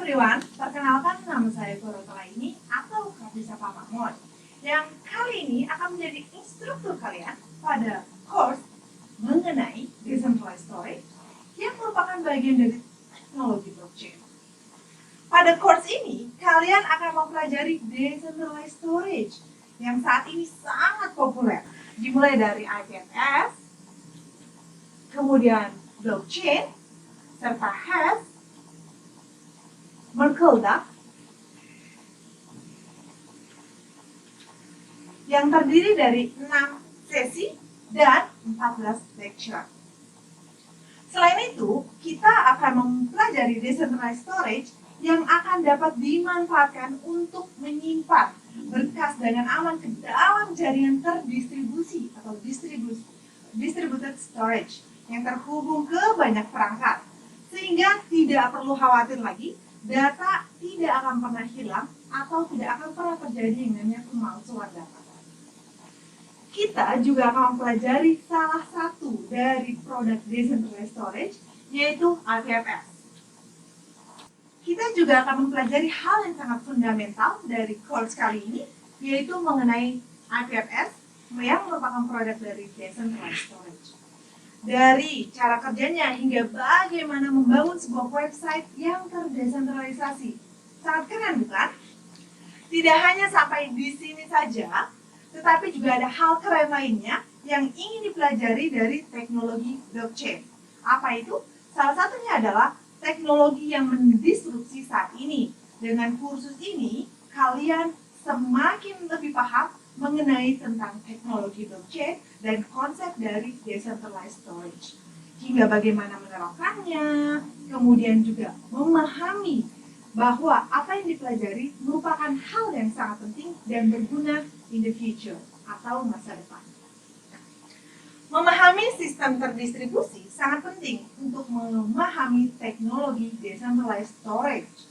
everyone, perkenalkan nama saya Guru ini atau Kak disapa Mahmud, yang kali ini akan menjadi instruktur kalian pada course mengenai decentralized storage yang merupakan bagian dari teknologi blockchain. Pada course ini, kalian akan mempelajari decentralized storage yang saat ini sangat populer, dimulai dari IPFS, kemudian blockchain, serta hash, Merkle-Duck, yang terdiri dari 6 sesi dan 14 lecture. Selain itu, kita akan mempelajari decentralized storage yang akan dapat dimanfaatkan untuk menyimpan berkas dengan aman ke dalam jaringan terdistribusi atau distributed storage yang terhubung ke banyak perangkat, sehingga tidak perlu khawatir lagi data tidak akan pernah hilang atau tidak akan pernah terjadi yang namanya pemalsuan data. Kita juga akan mempelajari salah satu dari produk decentralized storage, yaitu IPFS. Kita juga akan mempelajari hal yang sangat fundamental dari course kali ini, yaitu mengenai IPFS yang merupakan produk dari decentralized storage. Dari cara kerjanya hingga bagaimana membangun sebuah website yang terdesentralisasi. Sangat keren, bukan? Tidak hanya sampai di sini saja, tetapi juga ada hal keren lainnya yang ingin dipelajari dari teknologi blockchain. Apa itu? Salah satunya adalah teknologi yang mendisrupsi saat ini. Dengan kursus ini, kalian semakin lebih paham mengenai tentang teknologi blockchain dan konsep dari decentralized storage. Hingga bagaimana menerapkannya, kemudian juga memahami bahwa apa yang dipelajari merupakan hal yang sangat penting dan berguna in the future atau masa depan. Memahami sistem terdistribusi sangat penting untuk memahami teknologi decentralized storage.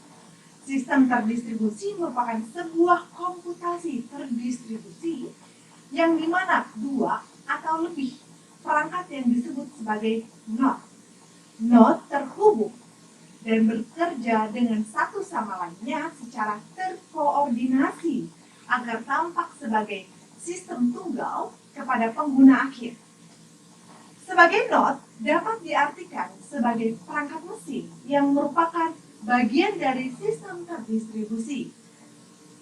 Sistem terdistribusi merupakan sebuah komputasi terdistribusi yang dimana dua atau lebih perangkat yang disebut sebagai node. Node terhubung dan bekerja dengan satu sama lainnya secara terkoordinasi agar tampak sebagai sistem tunggal kepada pengguna akhir. Sebagai node dapat diartikan sebagai perangkat mesin yang merupakan bagian dari sistem terdistribusi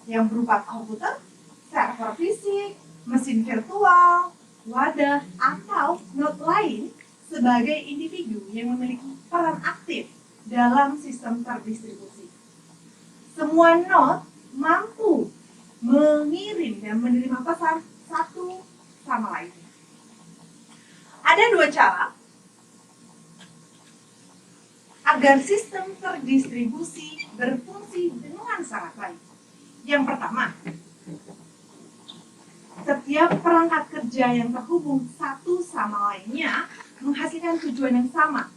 yang berupa komputer, server fisik, mesin virtual, wadah, atau node lain sebagai individu yang memiliki peran aktif dalam sistem terdistribusi. Semua node mampu mengirim dan menerima pesan satu sama lainnya. Ada dua cara agar sistem terdistribusi berfungsi dengan sangat baik. Yang pertama, setiap perangkat kerja yang terhubung satu sama lainnya menghasilkan tujuan yang sama,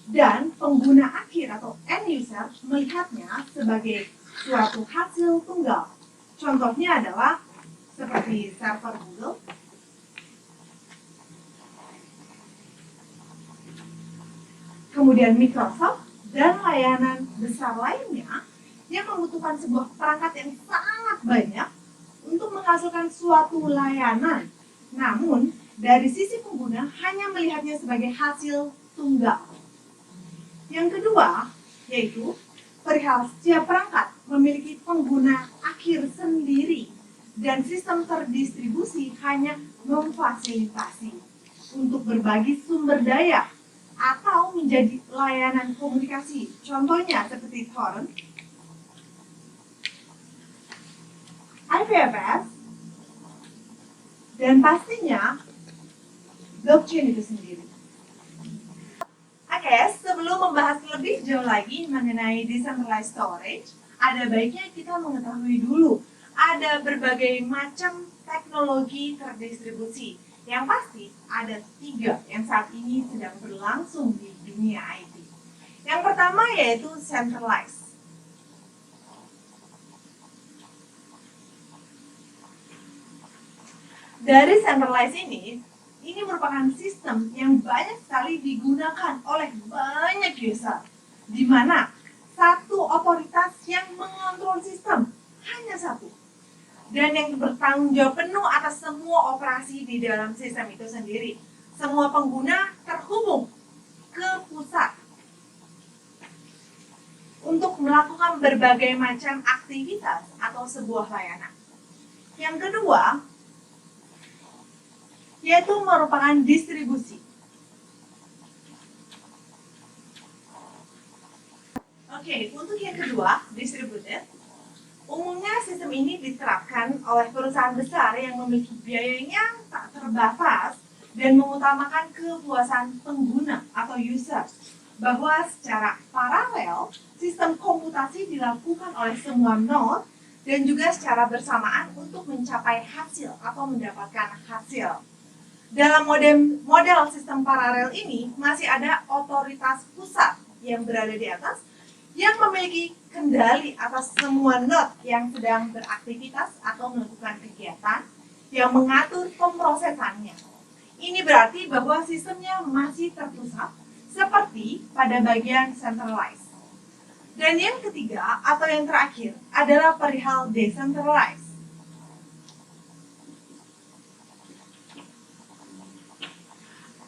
dan pengguna akhir atau end user melihatnya sebagai suatu hasil tunggal. Contohnya adalah seperti server Google, kemudian Microsoft, dan layanan besar lainnya yang membutuhkan sebuah perangkat yang sangat banyak untuk menghasilkan suatu layanan. Namun, dari sisi pengguna hanya melihatnya sebagai hasil tunggal. Yang kedua, yaitu perihal setiap perangkat memiliki pengguna akhir sendiri dan sistem terdistribusi hanya memfasilitasi untuk berbagi sumber daya atau menjadi layanan komunikasi. Contohnya seperti torrent, IPFS, dan pastinya blockchain itu sendiri. Oke, sebelum membahas lebih jauh lagi mengenai decentralized storage, ada baiknya kita mengetahui dulu ada berbagai macam teknologi terdistribusi. Yang pasti ada 3 yang saat ini sedang berlangsung di dunia IT. Yang pertama yaitu centralized. Dari centralized ini merupakan sistem yang banyak sekali digunakan oleh banyak user, di mana satu otoritas yang mengontrol sistem, hanya satu. Dan yang bertanggung jawab penuh atas semua operasi di dalam sistem itu sendiri. Semua pengguna terhubung ke pusat untuk melakukan berbagai macam aktivitas atau sebuah layanan. Yang kedua, yaitu merupakan distribusi. Oke, untuk yang kedua, distributed, umumnya sistem ini diterapkan oleh perusahaan besar yang memiliki biaya yang tak terbatas dan mengutamakan kepuasan pengguna atau user, bahwa secara paralel, sistem komputasi dilakukan oleh semua node dan juga secara bersamaan untuk mencapai hasil atau mendapatkan hasil. Dalam model sistem paralel ini, masih ada otoritas pusat yang berada di atas yang memiliki kendali atas semua node yang sedang beraktivitas atau melakukan kegiatan yang mengatur pemrosesannya. Ini berarti bahwa sistemnya masih terpusat seperti pada bagian centralized. Dan yang ketiga atau yang terakhir adalah perihal decentralized.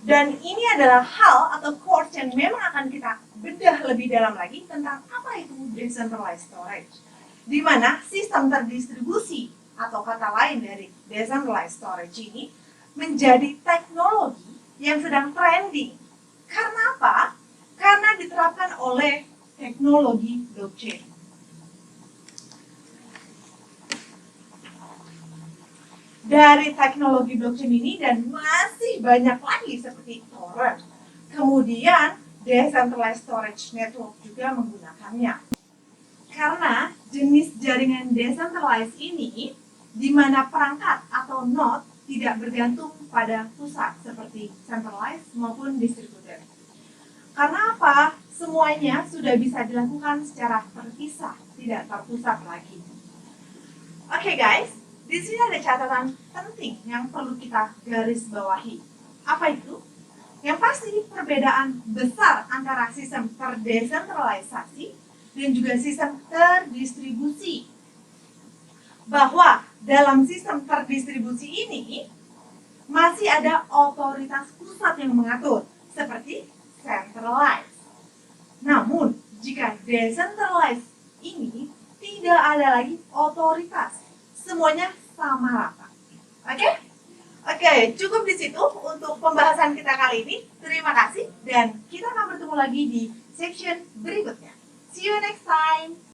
Dan ini adalah hal atau course yang memang akan kita bedah lebih dalam lagi tentang apa itu decentralized storage. Di mana sistem terdistribusi atau kata lain dari decentralized storage ini menjadi teknologi yang sedang trending. Karena apa? Karena diterapkan oleh teknologi blockchain. Dari teknologi blockchain ini dan masih banyak lagi seperti torrent. Kemudian decentralized storage network juga menggunakannya. Karena jenis jaringan decentralized ini di mana perangkat atau node tidak bergantung pada pusat seperti centralized maupun distributed. Karena apa? Semuanya sudah bisa dilakukan secara terpisah, tidak terpusat lagi. Oke guys, di sini ada catatan penting yang perlu kita garis bawahi. Apa itu? Yang pasti perbedaan besar antara sistem terdesentralisasi dan juga sistem terdistribusi. Bahwa dalam sistem terdistribusi ini masih ada otoritas pusat yang mengatur, seperti centralized. Namun, jika decentralized ini tidak ada lagi otoritas, semuanya sama rata. Oke? Oke, cukup di situ untuk pembahasan kita kali ini. Terima kasih dan kita akan bertemu lagi di section berikutnya. See you next time.